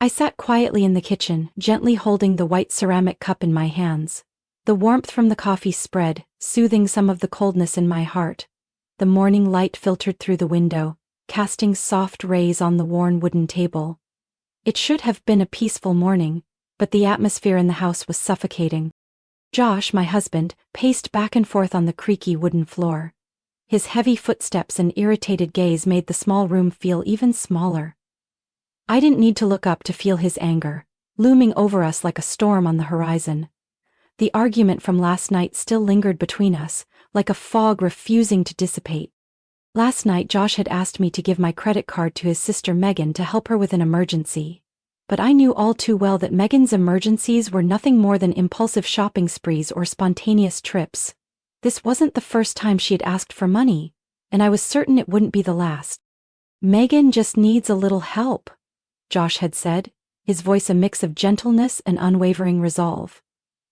I sat quietly in the kitchen, gently holding the white ceramic cup in my hands. The warmth from the coffee spread, soothing some of the coldness in my heart. The morning light filtered through the window, casting soft rays on the worn wooden table. It should have been a peaceful morning, but the atmosphere in the house was suffocating. Josh, my husband, paced back and forth on the creaky wooden floor. His heavy footsteps and irritated gaze made the small room feel even smaller. I didn't need to look up to feel his anger, looming over us like a storm on the horizon. The argument from last night still lingered between us, like a fog refusing to dissipate. Last night Josh had asked me to give my credit card to his sister Megan to help her with an emergency. But I knew all too well that Megan's emergencies were nothing more than impulsive shopping sprees or spontaneous trips. This wasn't the first time she had asked for money, and I was certain it wouldn't be the last. "Megan just needs a little help," Josh had said, his voice a mix of gentleness and unwavering resolve.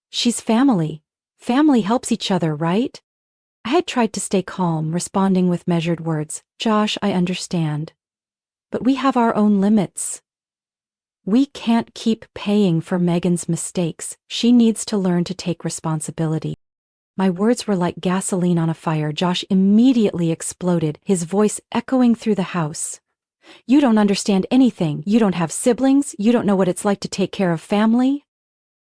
"She's family. Family helps each other, right?" I had tried to stay calm, responding with measured words. "Josh, I understand. But we have our own limits. We can't keep paying for Megan's mistakes. She needs to learn to take responsibility." My words were like gasoline on a fire. Josh immediately exploded, his voice echoing through the house. "You don't understand anything. You don't have siblings. You don't know what it's like to take care of family."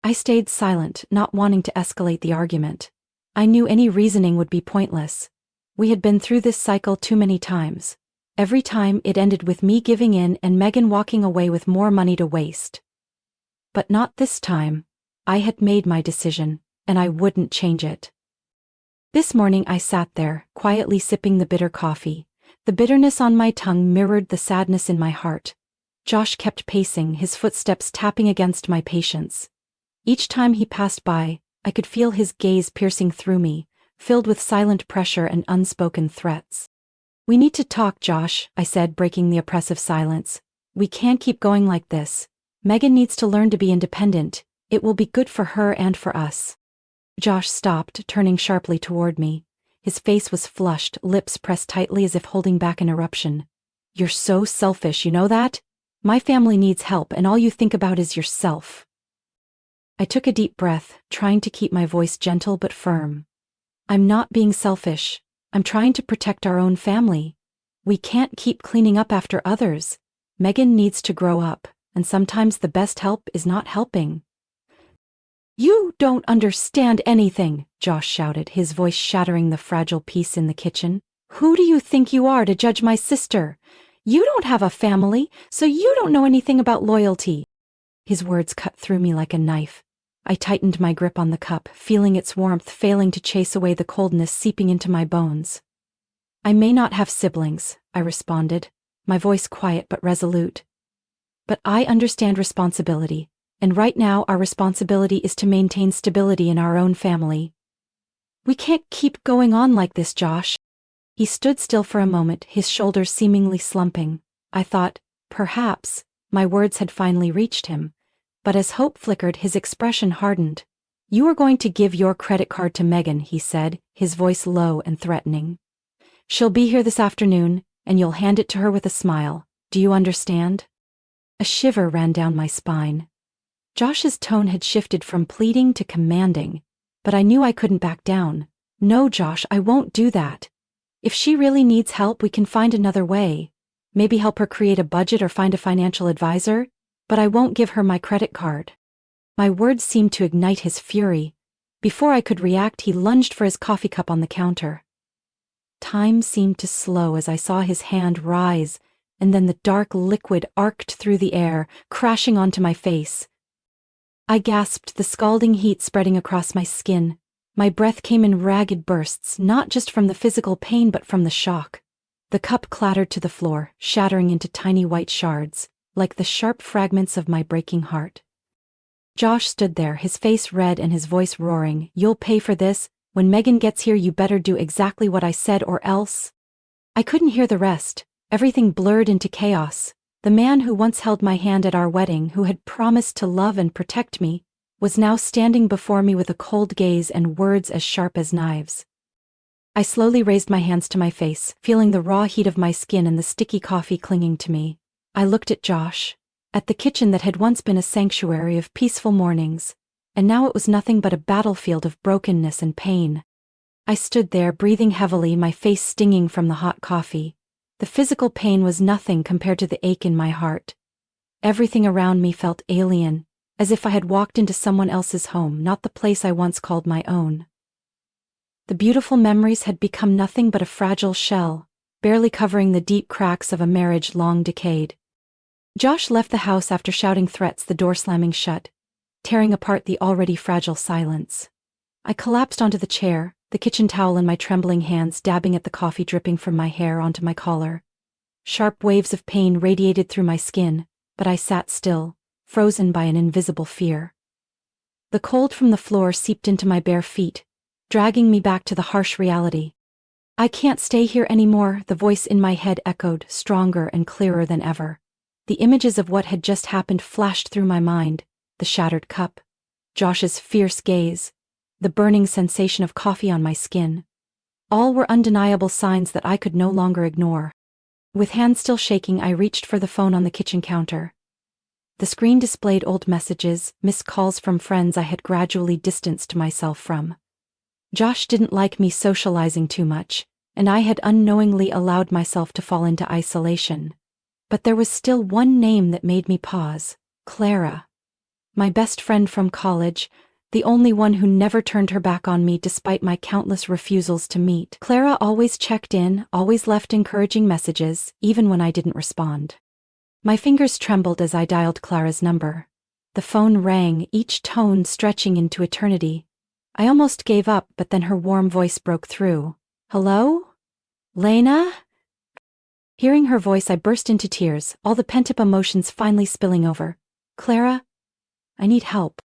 I stayed silent, not wanting to escalate the argument. I knew any reasoning would be pointless. We had been through this cycle too many times. Every time it ended with me giving in and Megan walking away with more money to waste. But not this time. I had made my decision, and I wouldn't change it. This morning I sat there, quietly sipping the bitter coffee. The bitterness on my tongue mirrored the sadness in my heart. Josh kept pacing, his footsteps tapping against my patience. Each time he passed by, I could feel his gaze piercing through me, filled with silent pressure and unspoken threats. "We need to talk, Josh," I said, breaking the oppressive silence. "We can't keep going like this. Megan needs to learn to be independent. It will be good for her and for us." Josh stopped, turning sharply toward me. His face was flushed, lips pressed tightly as if holding back an eruption. "You're so selfish, you know that? My family needs help and all you think about is yourself." I took a deep breath, trying to keep my voice gentle but firm. "I'm not being selfish. I'm trying to protect our own family. We can't keep cleaning up after others. Megan needs to grow up, and sometimes the best help is not helping." "You don't understand anything," Josh shouted, his voice shattering the fragile peace in the kitchen. "Who do you think you are to judge my sister? You don't have a family, so you don't know anything about loyalty." His words cut through me like a knife. I tightened my grip on the cup, feeling its warmth failing to chase away the coldness seeping into my bones. "I may not have siblings," I responded, my voice quiet but resolute. "But I understand responsibility. And right now our responsibility is to maintain stability in our own family. We can't keep going on like this, Josh." He stood still for a moment, his shoulders seemingly slumping. I thought, perhaps, my words had finally reached him. But as hope flickered, his expression hardened. "You are going to give your credit card to Megan," he said, his voice low and threatening. "She'll be here this afternoon, and you'll hand it to her with a smile. Do you understand?" A shiver ran down my spine. Josh's tone had shifted from pleading to commanding, but I knew I couldn't back down. "No, Josh, I won't do that. If she really needs help, we can find another way. Maybe help her create a budget or find a financial advisor, but I won't give her my credit card." My words seemed to ignite his fury. Before I could react, he lunged for his coffee cup on the counter. Time seemed to slow as I saw his hand rise, and then the dark liquid arced through the air, crashing onto my face. I gasped, the scalding heat spreading across my skin. My breath came in ragged bursts, not just from the physical pain but from the shock. The cup clattered to the floor, shattering into tiny white shards, like the sharp fragments of my breaking heart. Josh stood there, his face red and his voice roaring. "You'll pay for this. When Megan gets here, you better do exactly what I said or else." I couldn't hear the rest. Everything blurred into chaos. The man who once held my hand at our wedding, who had promised to love and protect me, was now standing before me with a cold gaze and words as sharp as knives. I slowly raised my hands to my face, feeling the raw heat of my skin and the sticky coffee clinging to me. I looked at Josh. at the kitchen that had once been a sanctuary of peaceful mornings, and now it was nothing but a battlefield of brokenness and pain. I stood there, breathing heavily, my face stinging from the hot coffee. The physical pain was nothing compared to the ache in my heart. Everything around me felt alien, as if I had walked into someone else's home, not the place I once called my own. The beautiful memories had become nothing but a fragile shell, barely covering the deep cracks of a marriage long decayed. Josh left the house after shouting threats, the door slamming shut, tearing apart the already fragile silence. I collapsed onto the chair, the kitchen towel in my trembling hands, dabbing at the coffee dripping from my hair onto my collar. Sharp waves of pain radiated through my skin, but I sat still, frozen by an invisible fear. The cold from the floor seeped into my bare feet, dragging me back to the harsh reality. I can't stay here anymore, the voice in my head echoed, stronger and clearer than ever. The images of what had just happened flashed through my mind: the shattered cup, Josh's fierce gaze, the burning sensation of coffee on my skin. All were undeniable signs that I could no longer ignore. With hands still shaking, I reached for the phone on the kitchen counter. The screen displayed old messages, missed calls from friends I had gradually distanced myself from. Josh didn't like me socializing too much, and I had unknowingly allowed myself to fall into isolation. But there was still one name that made me pause: Clara. My best friend from college, the only one who never turned her back on me despite my countless refusals to meet. Clara always checked in, always left encouraging messages, even when I didn't respond. My fingers trembled as I dialed Clara's number. The phone rang, each tone stretching into eternity. I almost gave up, but then her warm voice broke through. "Hello? Lena?" Hearing her voice, I burst into tears, all the pent-up emotions finally spilling over. "Clara, I need help."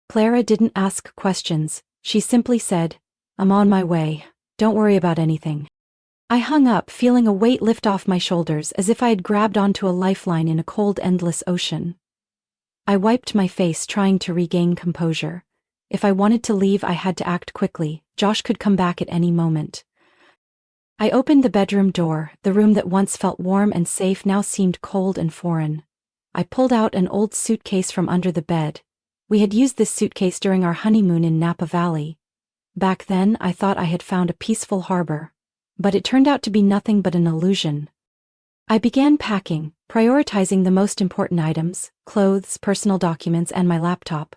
Clara didn't ask questions. She simply said, "I'm on my way. Don't worry about anything." I hung up, feeling a weight lift off my shoulders, as if I had grabbed onto a lifeline in a cold, endless ocean. I wiped my face, trying to regain composure. If I wanted to leave, I had to act quickly. Josh could come back at any moment. I opened the bedroom door. The room that once felt warm and safe now seemed cold and foreign. I pulled out an old suitcase from under the bed. We had used this suitcase during our honeymoon in Napa Valley. Back then, I thought I had found a peaceful harbor. But it turned out to be nothing but an illusion. I began packing, prioritizing the most important items: clothes, personal documents, and my laptop.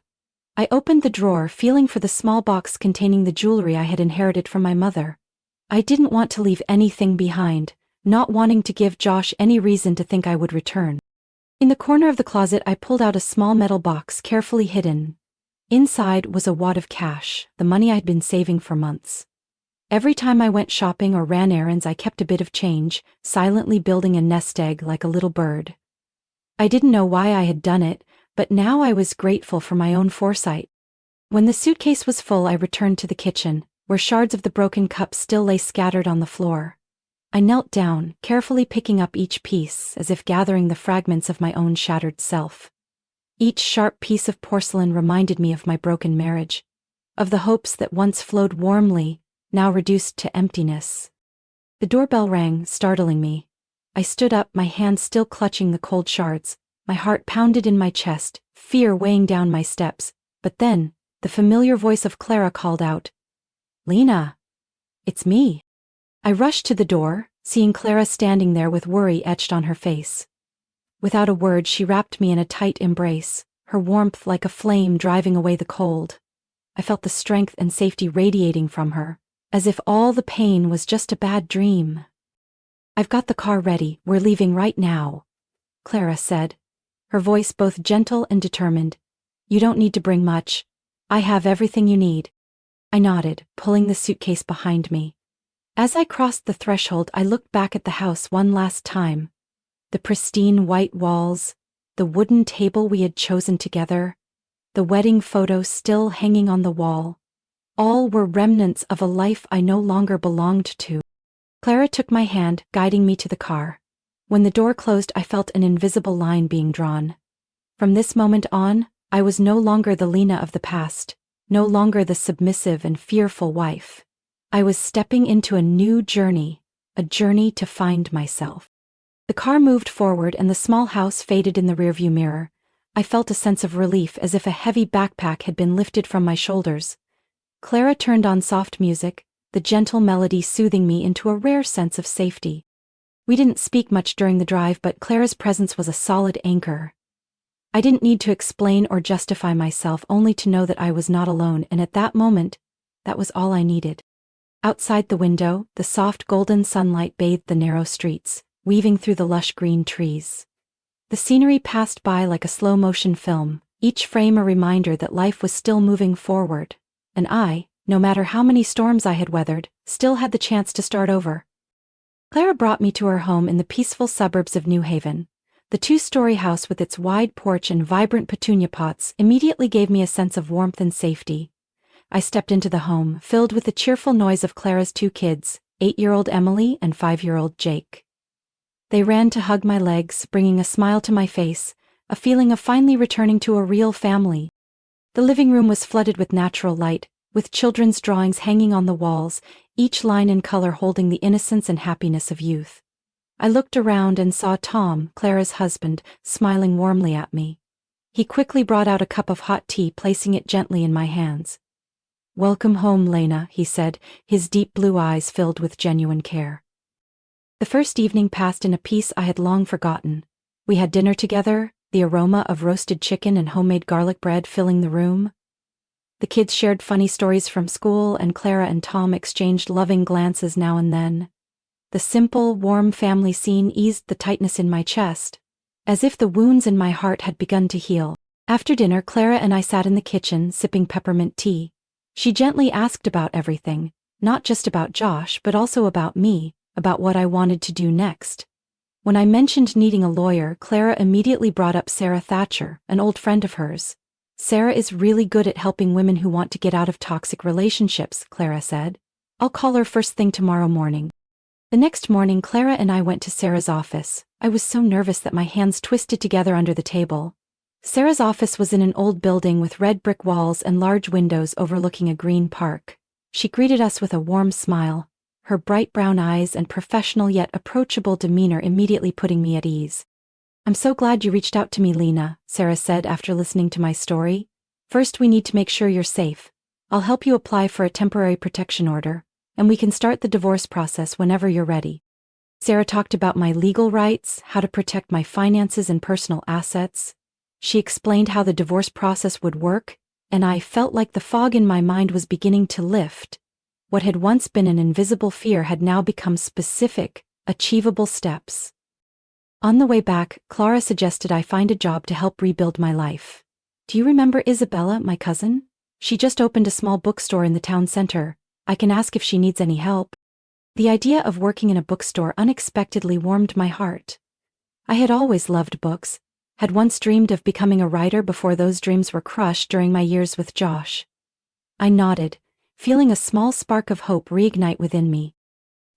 I opened the drawer, feeling for the small box containing the jewelry I had inherited from my mother. I didn't want to leave anything behind, not wanting to give Josh any reason to think I would return. In the corner of the closet, I pulled out a small metal box carefully hidden. Inside was a wad of cash, the money I'd been saving for months. Every time I went shopping or ran errands, I kept a bit of change, silently building a nest egg like a little bird. I didn't know why I had done it, but now I was grateful for my own foresight. When the suitcase was full, I returned to the kitchen, where shards of the broken cup still lay scattered on the floor. I knelt down, carefully picking up each piece, as if gathering the fragments of my own shattered self. Each sharp piece of porcelain reminded me of my broken marriage, of the hopes that once flowed warmly, now reduced to emptiness. The doorbell rang, startling me. I stood up, my hands still clutching the cold shards. My heart pounded in my chest, fear weighing down my steps. But then, the familiar voice of Clara called out, "Lena, it's me." I rushed to the door, seeing Clara standing there with worry etched on her face. Without a word, she wrapped me in a tight embrace, her warmth like a flame driving away the cold. I felt the strength and safety radiating from her, as if all the pain was just a bad dream. "I've got the car ready, we're leaving right now," Clara said, her voice both gentle and determined. "You don't need to bring much. I have everything you need." I nodded, pulling the suitcase behind me. As I crossed the threshold, I looked back at the house one last time. The pristine white walls, the wooden table we had chosen together, the wedding photo still hanging on the wall. All were remnants of a life I no longer belonged to. Clara took my hand, guiding me to the car. When the door closed, I felt an invisible line being drawn. From this moment on, I was no longer the Lena of the past, no longer the submissive and fearful wife. I was stepping into a new journey, a journey to find myself. The car moved forward and the small house faded in the rearview mirror. I felt a sense of relief as if a heavy backpack had been lifted from my shoulders. Clara turned on soft music, the gentle melody soothing me into a rare sense of safety. We didn't speak much during the drive, but Clara's presence was a solid anchor. I didn't need to explain or justify myself, only to know that I was not alone, and at that moment, that was all I needed. Outside the window, the soft golden sunlight bathed the narrow streets, weaving through the lush green trees. The scenery passed by like a slow-motion film, each frame a reminder that life was still moving forward. And I, no matter how many storms I had weathered, still had the chance to start over. Clara brought me to her home in the peaceful suburbs of New Haven. The two-story house with its wide porch and vibrant petunia pots immediately gave me a sense of warmth and safety. I stepped into the home, filled with the cheerful noise of Clara's two kids, 8-year-old Emily and 5-year-old Jake. They ran to hug my legs, bringing a smile to my face, a feeling of finally returning to a real family. The living room was flooded with natural light, with children's drawings hanging on the walls, each line and color holding the innocence and happiness of youth. I looked around and saw Tom, Clara's husband, smiling warmly at me. He quickly brought out a cup of hot tea, placing it gently in my hands. "Welcome home, Lena," he said, his deep blue eyes filled with genuine care. The first evening passed in a peace I had long forgotten. We had dinner together, the aroma of roasted chicken and homemade garlic bread filling the room. The kids shared funny stories from school, and Clara and Tom exchanged loving glances now and then. The simple, warm family scene eased the tightness in my chest, as if the wounds in my heart had begun to heal. After dinner, Clara and I sat in the kitchen, sipping peppermint tea. She gently asked about everything, not just about Josh, but also about me, about what I wanted to do next. When I mentioned needing a lawyer, Clara immediately brought up Sarah Thatcher, an old friend of hers. "Sarah is really good at helping women who want to get out of toxic relationships," Clara said. "I'll call her first thing tomorrow morning." The next morning, Clara and I went to Sarah's office. I was so nervous that my hands twisted together under the table. Sarah's office was in an old building with red brick walls and large windows overlooking a green park. She greeted us with a warm smile, her bright brown eyes and professional yet approachable demeanor immediately putting me at ease. "I'm so glad you reached out to me, Lena," Sarah said after listening to my story. "First, we need to make sure you're safe. I'll help you apply for a temporary protection order, and we can start the divorce process whenever you're ready." Sarah talked about my legal rights, how to protect my finances and personal assets. She explained how the divorce process would work, and I felt like the fog in my mind was beginning to lift. What had once been an invisible fear had now become specific, achievable steps. On the way back, Clara suggested I find a job to help rebuild my life. "Do you remember Isabella, my cousin? She just opened a small bookstore in the town center. I can ask if she needs any help." The idea of working in a bookstore unexpectedly warmed my heart. I had always loved books, had once dreamed of becoming a writer before those dreams were crushed during my years with Josh. I nodded, feeling a small spark of hope reignite within me.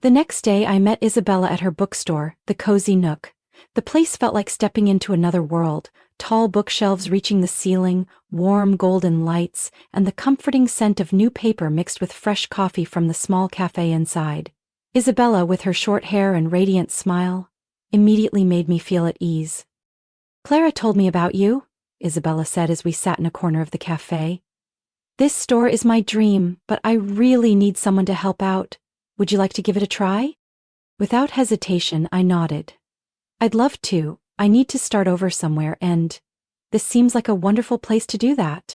The next day I met Isabella at her bookstore, the Cozy Nook. The place felt like stepping into another world, tall bookshelves reaching the ceiling, warm golden lights, and the comforting scent of new paper mixed with fresh coffee from the small cafe inside. Isabella, with her short hair and radiant smile, immediately made me feel at ease. "Clara told me about you," Isabella said as we sat in a corner of the cafe. "This store is my dream, but I really need someone to help out. Would you like to give it a try?" Without hesitation, I nodded. "I'd love to. I need to start over somewhere, and this seems like a wonderful place to do that."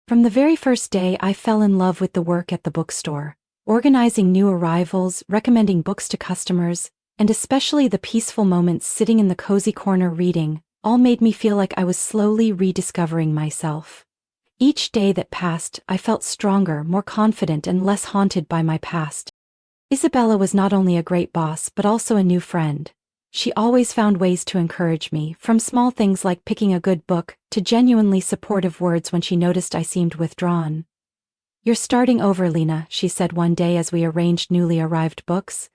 From the very first day, I fell in love with the work at the bookstore. Organizing new arrivals, recommending books to customers, and especially the peaceful moments sitting in the cozy corner reading, all made me feel like I was slowly rediscovering myself. Each day that passed, I felt stronger, more confident, and less haunted by my past. Isabella was not only a great boss but also a new friend. She always found ways to encourage me, from small things like picking a good book to genuinely supportive words when she noticed I seemed withdrawn. "You're starting over, Lena," she said one day as we arranged newly arrived books,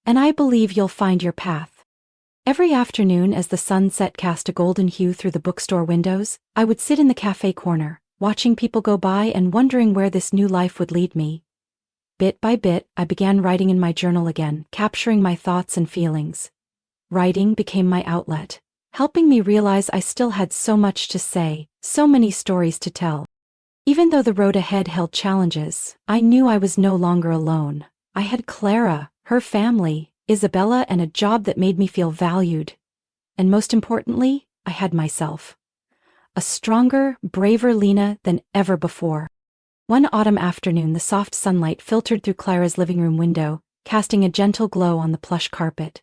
"and I believe you'll find your path." Every afternoon, as the sunset cast a golden hue through the bookstore windows, I would sit in the cafe corner, watching people go by and wondering where this new life would lead me. Bit by bit, I began writing in my journal again, capturing my thoughts and feelings. Writing became my outlet, helping me realize I still had so much to say, so many stories to tell. Even though the road ahead held challenges, I knew I was no longer alone. I had Clara, her family, Isabella, and a job that made me feel valued. And most importantly, I had myself. A stronger, braver Lena than ever before. One autumn afternoon, the soft sunlight filtered through Clara's living room window, casting a gentle glow on the plush carpet.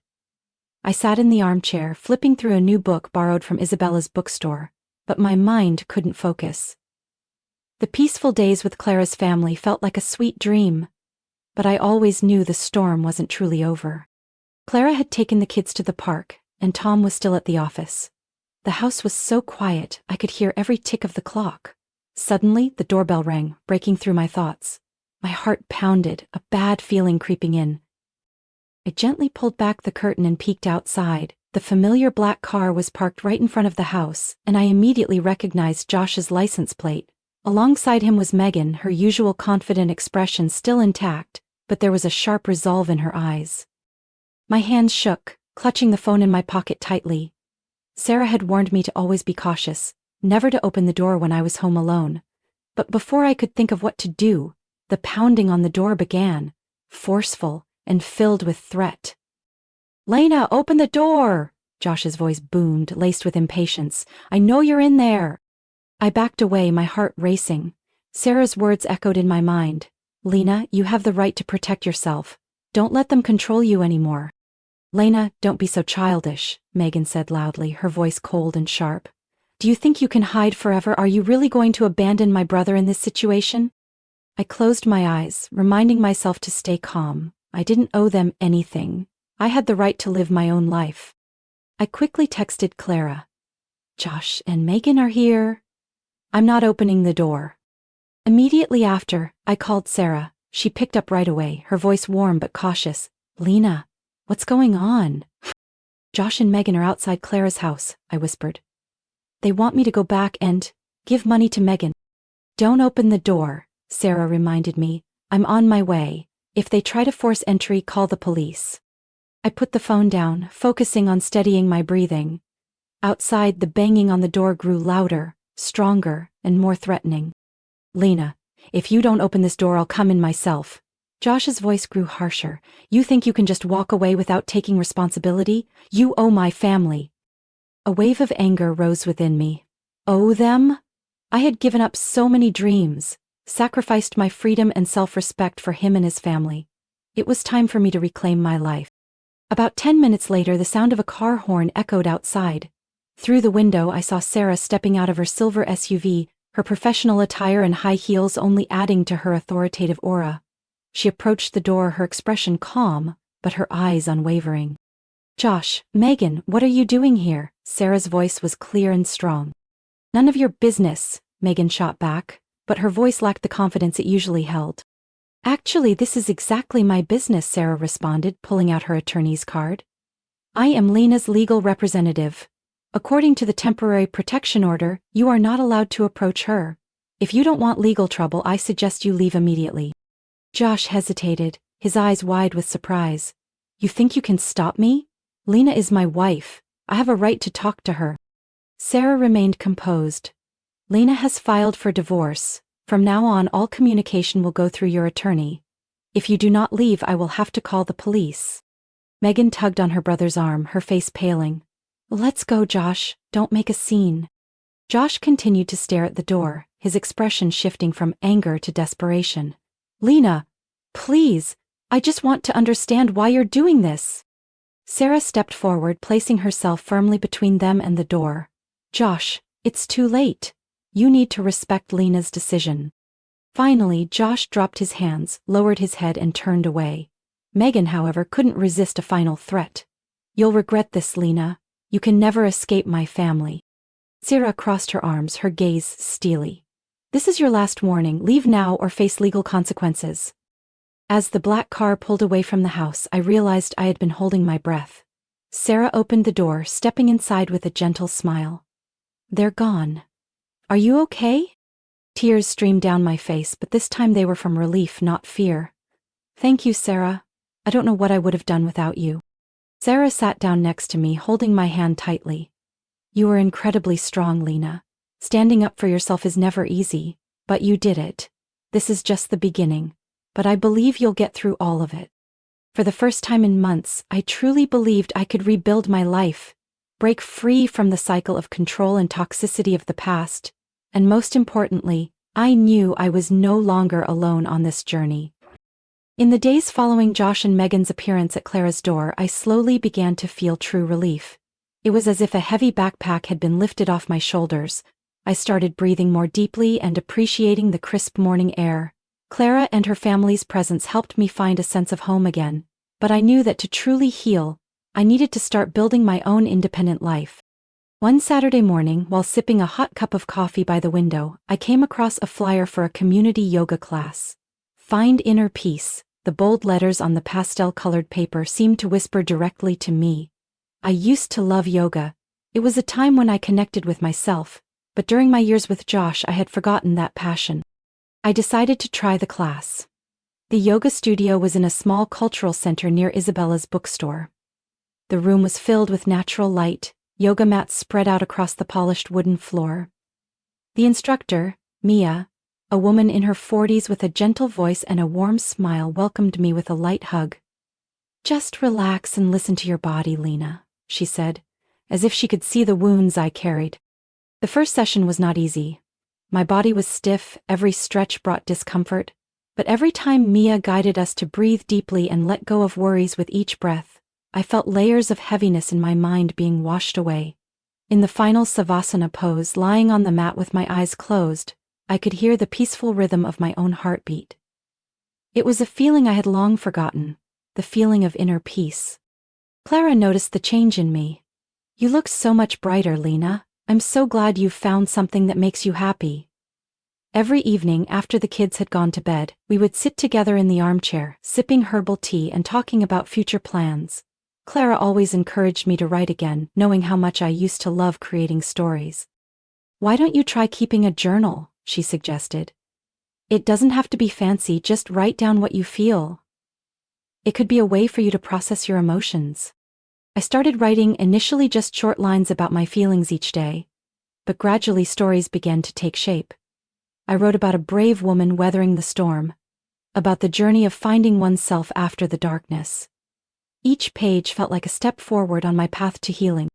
I sat in the armchair, flipping through a new book borrowed from Isabella's bookstore, but my mind couldn't focus. The peaceful days with Clara's family felt like a sweet dream, but I always knew the storm wasn't truly over. Clara had taken the kids to the park, and Tom was still at the office. The house was so quiet, I could hear every tick of the clock. Suddenly, the doorbell rang, breaking through my thoughts. My heart pounded, a bad feeling creeping in. I gently pulled back the curtain and peeked outside. The familiar black car was parked right in front of the house, and I immediately recognized Josh's license plate. Alongside him was Megan, her usual confident expression still intact, but there was a sharp resolve in her eyes. My hands shook, clutching the phone in my pocket tightly. Sarah had warned me to always be cautious, never to open the door when I was home alone. But before I could think of what to do, the pounding on the door began, forceful and filled with threat. "Lena, open the door!" Josh's voice boomed, laced with impatience. "I know you're in there." I backed away, my heart racing. Sarah's words echoed in my mind. "Lena, you have the right to protect yourself. Don't let them control you anymore." "Lena, don't be so childish," Megan said loudly, her voice cold and sharp. "Do you think you can hide forever? Are you really going to abandon my brother in this situation?" I closed my eyes, reminding myself to stay calm. I didn't owe them anything. I had the right to live my own life. I quickly texted Clara. "Josh and Megan are here." "I'm not opening the door." Immediately after, I called Sarah. She picked up right away, her voice warm but cautious. "Lena, what's going on?" "Josh and Megan are outside Clara's house," I whispered. "They want me to go back and give money to Megan." "Don't open the door," Sarah reminded me. "I'm on my way. If they try to force entry, call the police." I put the phone down, focusing on steadying my breathing. Outside, the banging on the door grew louder, stronger, and more threatening. "Lena, if you don't open this door, I'll come in myself." Josh's voice grew harsher. "You think you can just walk away without taking responsibility? You owe my family." A wave of anger rose within me. Owe them? I had given up so many dreams, sacrificed my freedom and self-respect for him and his family. It was time for me to reclaim my life. About 10 minutes later, the sound of a car horn echoed outside. Through the window, I saw Sarah stepping out of her silver SUV, her professional attire and high heels only adding to her authoritative aura. She approached the door, her expression calm, but her eyes unwavering. "Josh, Megan, what are you doing here?" Sarah's voice was clear and strong. "None of your business," Megan shot back, but her voice lacked the confidence it usually held. "Actually, this is exactly my business," Sarah responded, pulling out her attorney's card. "I am Lena's legal representative. According to the temporary protection order, you are not allowed to approach her. If you don't want legal trouble, I suggest you leave immediately." Josh hesitated, his eyes wide with surprise. "You think you can stop me? Lena is my wife. I have a right to talk to her." Sarah remained composed. "Lena has filed for divorce. From now on, all communication will go through your attorney. If you do not leave, I will have to call the police." Megan tugged on her brother's arm, her face paling. "Let's go, Josh. Don't make a scene." Josh continued to stare at the door, his expression shifting from anger to desperation. "Lena, please, I just want to understand why you're doing this." Sarah stepped forward, placing herself firmly between them and the door. "Josh, it's too late. You need to respect Lena's decision." Finally, Josh dropped his hands, lowered his head and turned away. Megan, however, couldn't resist a final threat. "You'll regret this, Lena. You can never escape my family." Sarah crossed her arms, her gaze steely. "This is your last warning. Leave now or face legal consequences." As the black car pulled away from the house, I realized I had been holding my breath. Sarah opened the door, stepping inside with a gentle smile. "They're gone. Are you okay?" Tears streamed down my face, but this time they were from relief, not fear. "Thank you, Sarah. I don't know what I would have done without you." Sarah sat down next to me, holding my hand tightly. You are incredibly strong, Lena. Standing up for yourself is never easy, but you did it. This is just the beginning, but I believe you'll get through all of it. For the first time in months, I truly believed I could rebuild my life, break free from the cycle of control and toxicity of the past, and most importantly, I knew I was no longer alone on this journey. In the days following Josh and Megan's appearance at Clara's door, I slowly began to feel true relief. It was as if a heavy backpack had been lifted off my shoulders. I started breathing more deeply and appreciating the crisp morning air. Clara and her family's presence helped me find a sense of home again, but I knew that to truly heal, I needed to start building my own independent life. One Saturday morning, while sipping a hot cup of coffee by the window, I came across a flyer for a community yoga class. Find inner peace. The bold letters on the pastel-colored paper seemed to whisper directly to me. I used to love yoga. It was a time when I connected with myself, but during my years with Josh I had forgotten that passion. I decided to try the class. The yoga studio was in a small cultural center near Isabella's bookstore. The room was filled with natural light, yoga mats spread out across the polished wooden floor. The instructor, Mia, a woman in her 40s with a gentle voice and a warm smile, welcomed me with a light hug. Just relax and listen to your body, Lena, she said, as if she could see the wounds I carried. The first session was not easy. My body was stiff, every stretch brought discomfort, but every time Mia guided us to breathe deeply and let go of worries with each breath, I felt layers of heaviness in my mind being washed away. In the final Savasana pose, lying on the mat with my eyes closed, I could hear the peaceful rhythm of my own heartbeat. It was a feeling I had long forgotten, the feeling of inner peace. Clara noticed the change in me. You look so much brighter, Lena. I'm so glad you've found something that makes you happy. Every evening after the kids had gone to bed, we would sit together in the armchair, sipping herbal tea and talking about future plans. Clara always encouraged me to write again, knowing how much I used to love creating stories. Why don't you try keeping a journal? She suggested. It doesn't have to be fancy, just write down what you feel. It could be a way for you to process your emotions. I started writing, initially just short lines about my feelings each day, but gradually stories began to take shape. I wrote about a brave woman weathering the storm, about the journey of finding oneself after the darkness. Each page felt like a step forward on my path to healing.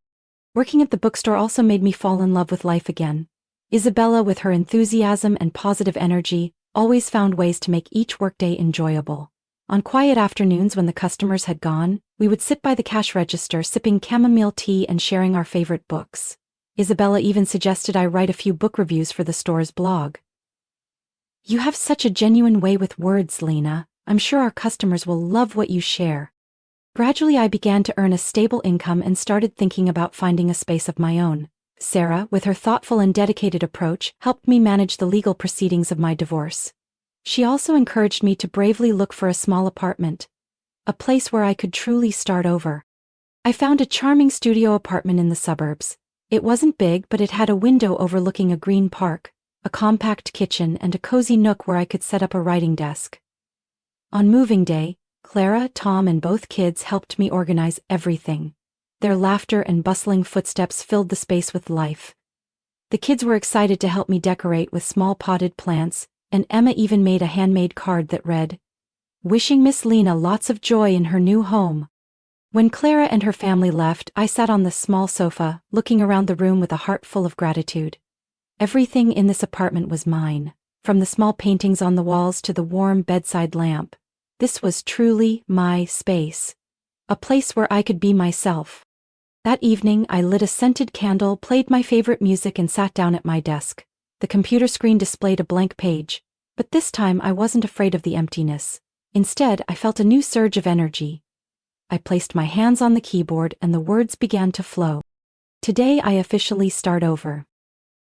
Working at the bookstore also made me fall in love with life again. Isabella, with her enthusiasm and positive energy, always found ways to make each workday enjoyable. On quiet afternoons when the customers had gone, we would sit by the cash register sipping chamomile tea and sharing our favorite books. Isabella even suggested I write a few book reviews for the store's blog. You have such a genuine way with words, Lena. I'm sure our customers will love what you share. Gradually I began to earn a stable income and started thinking about finding a space of my own. Sarah, with her thoughtful and dedicated approach, helped me manage the legal proceedings of my divorce. She also encouraged me to bravely look for a small apartment, a place where I could truly start over. I found a charming studio apartment in the suburbs. It wasn't big, but it had a window overlooking a green park, a compact kitchen, and a cozy nook where I could set up a writing desk. On moving day, Clara, Tom, and both kids helped me organize everything. Their laughter and bustling footsteps filled the space with life. The kids were excited to help me decorate with small potted plants, and Emma even made a handmade card that read, "Wishing Miss Lena lots of joy in her new home." When Clara and her family left, I sat on the small sofa, looking around the room with a heart full of gratitude. Everything in this apartment was mine, from the small paintings on the walls to the warm bedside lamp. This was truly my space, a place where I could be myself. That evening, I lit a scented candle, played my favorite music, and sat down at my desk. The computer screen displayed a blank page, but this time I wasn't afraid of the emptiness. Instead, I felt a new surge of energy. I placed my hands on the keyboard and the words began to flow. Today I officially start over.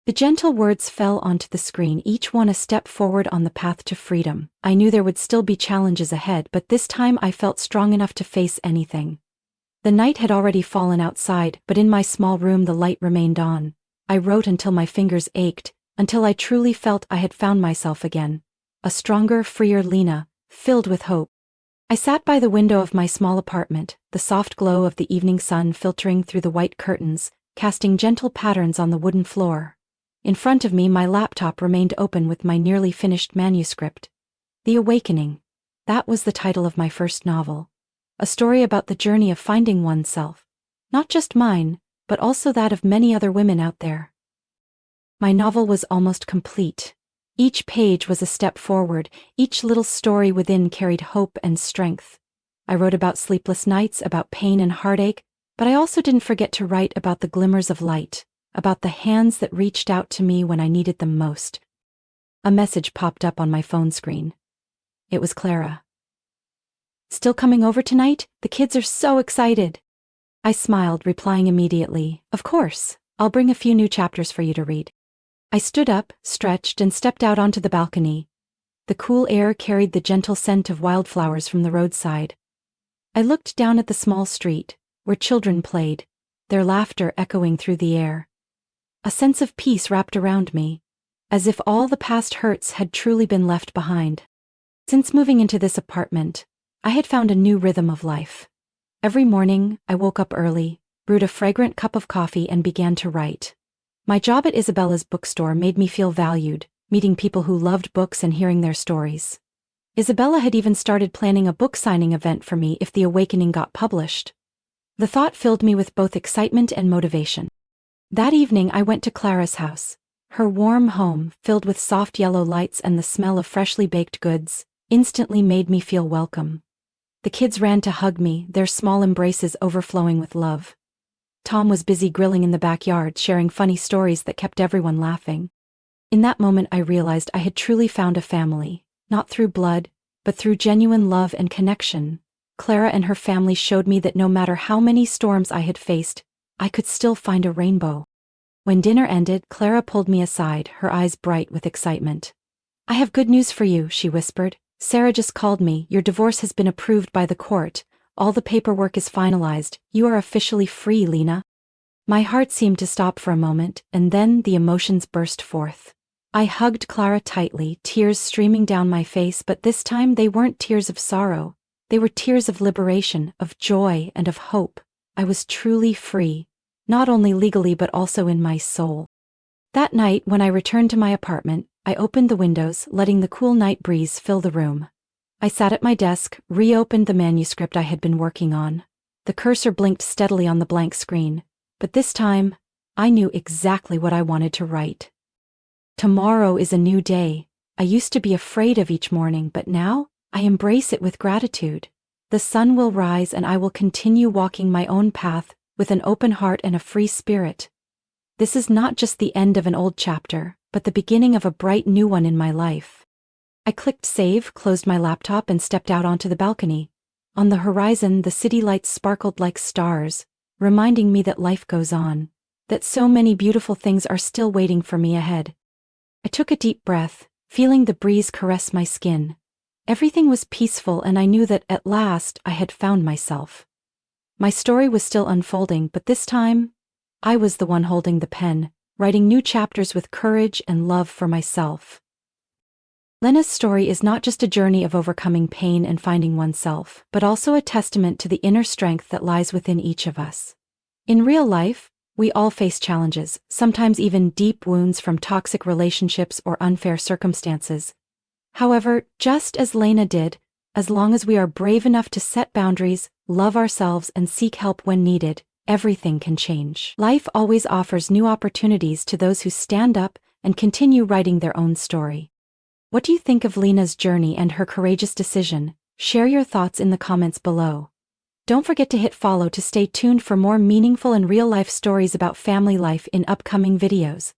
The gentle words fell onto the screen, each one a step forward on the path to freedom. I knew there would still be challenges ahead, but this time I felt strong enough to face anything. The night had already fallen outside, but in my small room the light remained on. I wrote until my fingers ached, until I truly felt I had found myself again. A stronger, freer Lena, filled with hope. I sat by the window of my small apartment, the soft glow of the evening sun filtering through the white curtains, casting gentle patterns on the wooden floor. In front of me, my laptop remained open with my nearly finished manuscript. The Awakening. That was the title of my first novel. A story about the journey of finding oneself. Not just mine, but also that of many other women out there. My novel was almost complete. Each page was a step forward, each little story within carried hope and strength. I wrote about sleepless nights, about pain and heartache, but I also didn't forget to write about the glimmers of light, about the hands that reached out to me when I needed them most. A message popped up on my phone screen. It was Clara. "Still coming over tonight? The kids are so excited." I smiled, replying immediately, "Of course, I'll bring a few new chapters for you to read." I stood up, stretched, and stepped out onto the balcony. The cool air carried the gentle scent of wildflowers from the roadside. I looked down at the small street, where children played, their laughter echoing through the air. A sense of peace wrapped around me, as if all the past hurts had truly been left behind. Since moving into this apartment, I had found a new rhythm of life. Every morning, I woke up early, brewed a fragrant cup of coffee, and began to write. My job at Isabella's bookstore made me feel valued, meeting people who loved books and hearing their stories. Isabella had even started planning a book signing event for me if The Awakening got published. The thought filled me with both excitement and motivation. That evening I went to Clara's house. Her warm home, filled with soft yellow lights and the smell of freshly baked goods, instantly made me feel welcome. The kids ran to hug me, their small embraces overflowing with love. Tom was busy grilling in the backyard, sharing funny stories that kept everyone laughing. In that moment I realized I had truly found a family, not through blood, but through genuine love and connection. Clara and her family showed me that no matter how many storms I had faced, I could still find a rainbow. When dinner ended, Clara pulled me aside, her eyes bright with excitement. "I have good news for you," she whispered. "Sarah just called me. Your divorce has been approved by the court. All the paperwork is finalized. You are officially free, Lena." My heart seemed to stop for a moment, and then the emotions burst forth. I hugged Clara tightly, tears streaming down my face, but this time they weren't tears of sorrow. They were tears of liberation, of joy, and of hope. I was truly free, not only legally but also in my soul. That night, when I returned to my apartment, I opened the windows, letting the cool night breeze fill the room. I sat at my desk, reopened the manuscript I had been working on. The cursor blinked steadily on the blank screen, but this time, I knew exactly what I wanted to write. Tomorrow is a new day. I used to be afraid of each morning, but now, I embrace it with gratitude. The sun will rise and I will continue walking my own path, with an open heart and a free spirit. This is not just the end of an old chapter, but the beginning of a bright new one in my life. I clicked save, closed my laptop, and stepped out onto the balcony. On the horizon, the city lights sparkled like stars, reminding me that life goes on, that so many beautiful things are still waiting for me ahead. I took a deep breath, feeling the breeze caress my skin. Everything was peaceful, and I knew that at last I had found myself. My story was still unfolding, but this time, I was the one holding the pen, writing new chapters with courage and love for myself. Lena's story is not just a journey of overcoming pain and finding oneself, but also a testament to the inner strength that lies within each of us. In real life, we all face challenges, sometimes even deep wounds from toxic relationships or unfair circumstances. However, just as Lena did, as long as we are brave enough to set boundaries, love ourselves, and seek help when needed, everything can change. Life always offers new opportunities to those who stand up and continue writing their own story. What do you think of Lena's journey and her courageous decision? Share your thoughts in the comments below. Don't forget to hit follow to stay tuned for more meaningful and real-life stories about family life in upcoming videos.